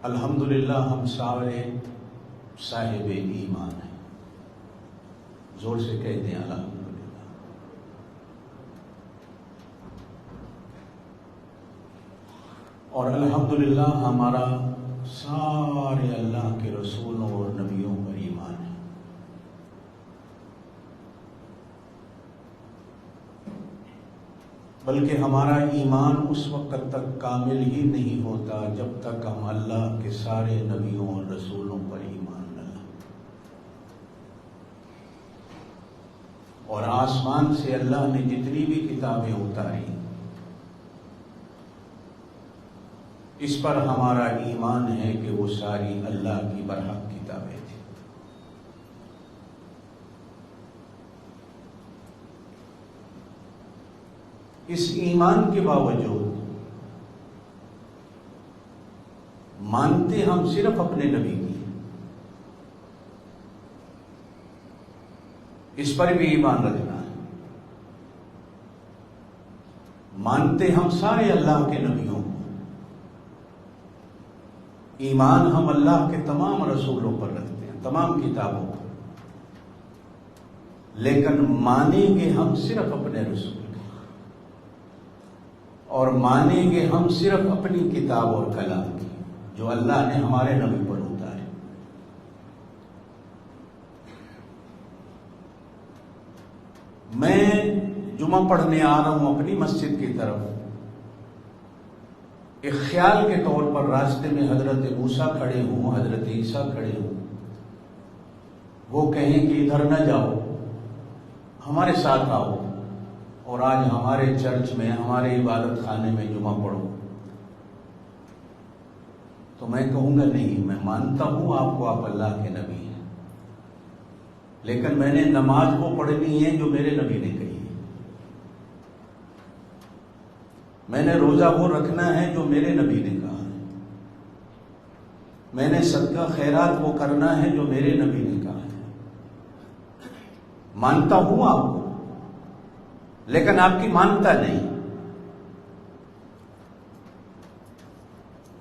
الحمدللہ ہم سارے صاحب ایمان ہیں. زور سے کہتے ہیں الحمدللہ. اور الحمدللہ ہمارا سارے اللہ کے رسولوں اور نبیوں پر ایمان ہے. بلکہ ہمارا ایمان اس وقت تک کامل ہی نہیں ہوتا جب تک ہم اللہ کے سارے نبیوں اور رسولوں پر ایمان نہ لائیں. اور آسمان سے اللہ نے جتنی بھی کتابیں اتاری اس پر ہمارا ایمان ہے کہ وہ ساری اللہ کی برحق کتابیں تھیں. اس ایمان کے باوجود مانتے ہم صرف اپنے نبی کی، اس پر بھی ایمان رکھنا ہے. مانتے ہم سارے اللہ کے نبیوں کو، ایمان ہم اللہ کے تمام رسولوں پر رکھتے ہیں، تمام کتابوں پر، لیکن مانیں گے ہم صرف اپنے رسول اور مانیں گے ہم صرف اپنی کتاب اور کلام کی جو اللہ نے ہمارے نبی پر اتارے. میں جمعہ پڑھنے آ رہا ہوں اپنی مسجد کی طرف، ایک خیال کے طور پر راستے میں حضرت موسیٰ کھڑے ہوں، حضرت عیسیٰ کھڑے ہوں، وہ کہیں کہ ادھر نہ جاؤ، ہمارے ساتھ آؤ اور آج ہمارے چرچ میں، ہمارے عبادت خانے میں جمعہ پڑھو. تو میں کہوں گا نہیں، میں مانتا ہوں آپ کو، آپ اللہ کے نبی ہیں، لیکن میں نے نماز وہ پڑھنی ہے جو میرے نبی نے کہی ہے. میں نے روزہ وہ رکھنا ہے جو میرے نبی نے کہا ہے. میں نے صدقہ خیرات وہ کرنا ہے جو میرے نبی نے کہا ہے. مانتا ہوں آپ کو، لیکن آپ کی مانتا نہیں.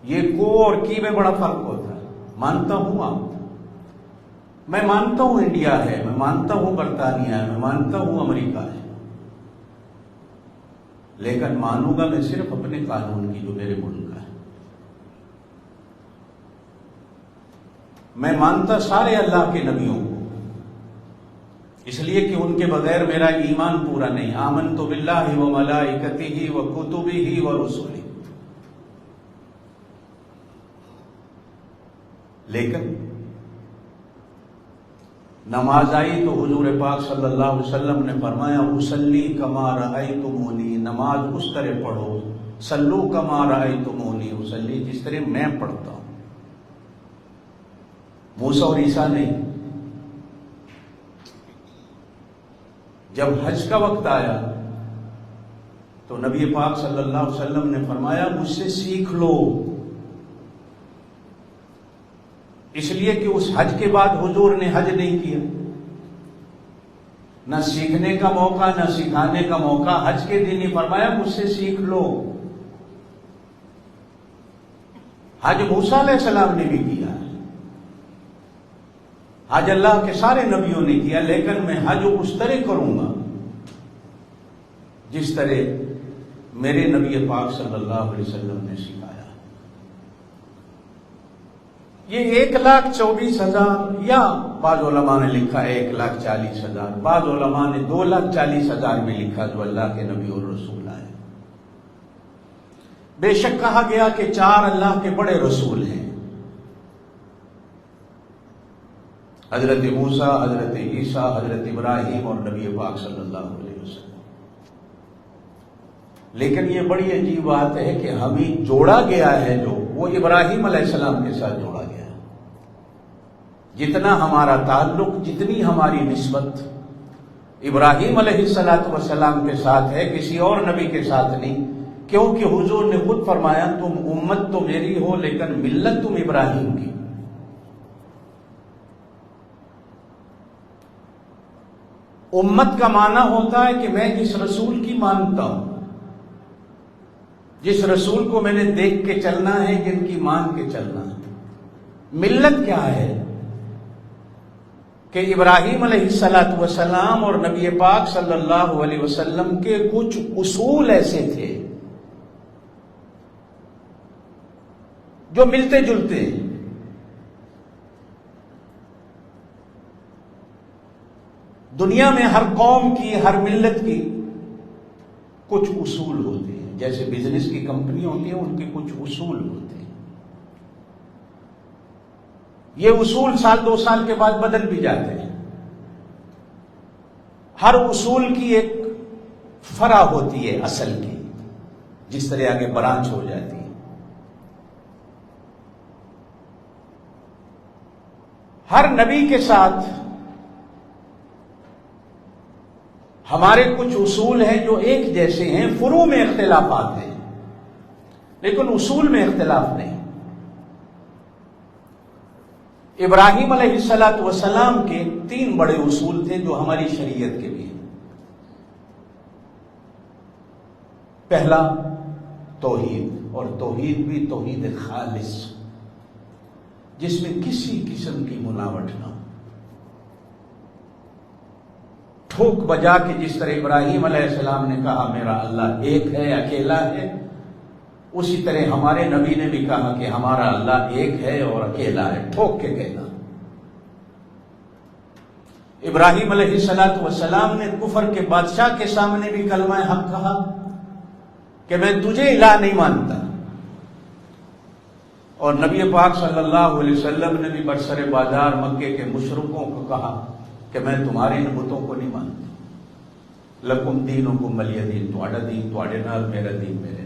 یہ کو اور کی میں بڑا فرق ہوتا ہے. مانتا ہوں آپ، میں مانتا ہوں انڈیا ہے، میں مانتا ہوں برطانیہ ہے، میں مانتا ہوں امریکہ ہے، لیکن مانوں گا میں صرف اپنے قانون کی جو میرے ملک کا ہے. میں مانتا سارے اللہ کے نبیوں کو، اس لیے کہ ان کے بغیر میرا ایمان پورا نہیں. آمنت باللہ و ملائکتہ و کتبہ و رسلہ. لیکن نماز آئی تو حضور پاک صلی اللہ علیہ وسلم نے فرمایا اصلی کما رأیتمونی، نماز اس طرح پڑھو، صلو کما رأیتمونی اصلی، جس طرح میں پڑھتا ہوں. موسیٰ اور عیسیٰ نہیں. جب حج کا وقت آیا تو نبی پاک صلی اللہ علیہ وسلم نے فرمایا مجھ سے سیکھ لو، اس لیے کہ اس حج کے بعد حضور نے حج نہیں کیا. نہ سیکھنے کا موقع نہ سکھانے کا موقع، حج کے دن ہی فرمایا مجھ سے سیکھ لو. حج موسیٰ علیہ السلام نے بھی کیا، حج اللہ کے سارے نبیوں نے کیا، لیکن میں حج اس طرح کروں گا جس طرح میرے نبی پاک صلی اللہ علیہ وسلم نے سکھایا. یہ 1,24,000 یا بعض علماء نے لکھا 1,40,000، بعض علماء نے 2,40,000 میں لکھا جو اللہ کے نبی اور رسول آئے. بے شک کہا گیا کہ 4 اللہ کے بڑے رسول ہیں، حضرت موسیٰ، حضرت عیسیٰ، حضرت ابراہیم اور نبی پاک صلی اللہ علیہ وسلم. لیکن یہ بڑی عجیب بات ہے کہ ہمیں جوڑا گیا ہے جو وہ ابراہیم علیہ السلام کے ساتھ جوڑا گیا ہے. جتنا ہمارا تعلق، جتنی ہماری نسبت ابراہیم علیہ السلام کے ساتھ ہے، کسی اور نبی کے ساتھ نہیں. کیونکہ حضور نے خود فرمایا تم امت تو میری ہو لیکن ملت تم ابراہیم کی. امت کا معنی ہوتا ہے کہ میں جس رسول کی مانتا ہوں، جس رسول کو میں نے دیکھ کے چلنا ہے، جن کی مان کے چلنا ہے۔ ملت کیا ہے کہ ابراہیم علیہ السلام اور نبی پاک صلی اللہ علیہ وسلم کے کچھ اصول ایسے تھے جو ملتے جلتے ہیں۔ دنیا میں ہر قوم کی، ہر ملت کی کچھ اصول ہوتے ہیں، جیسے بزنس کی کمپنی ہوتی ہیں، ان کے کچھ اصول ہوتے ہیں۔ یہ اصول سال 2 سال کے بعد بدل بھی جاتے ہیں۔ ہر اصول کی ایک فرع ہوتی ہے اصل کی، جس طرح آگے برانچ ہو جاتی ہے۔ ہر نبی کے ساتھ ہمارے کچھ اصول ہیں جو ایک جیسے ہیں، فروع میں اختلافات ہیں لیکن اصول میں اختلاف نہیں۔ ابراہیم علیہ السلام کے 3 بڑے اصول تھے جو ہماری شریعت کے بھی ہیں۔ پہلا توحید، اور توحید بھی توحید خالص، جس میں کسی قسم کی ملاوٹ نہ ہو۔ ٹھوک بجا کے جس طرح ابراہیم علیہ السلام نے کہا میرا اللہ ایک ہے، اکیلا ہے، اسی طرح ہمارے نبی نے بھی کہا کہ ہمارا اللہ ایک ہے اور اکیلا ہے، ٹھوک کے کہنا۔ ابراہیم علیہ السلام نے کفر کے بادشاہ کے سامنے بھی کلمہ حق کہا کہ میں تجھے الہ نہیں مانتا، اور نبی پاک صلی اللہ علیہ وسلم نے بھی برسر بازار مکے کے مشرکوں کو کہا کہ میں تمہارے ان بتوں کو نہیں مانتا۔ لکم دینکم ولی دین، تہاڈا دین تہاڈے نال، میرا دین میرے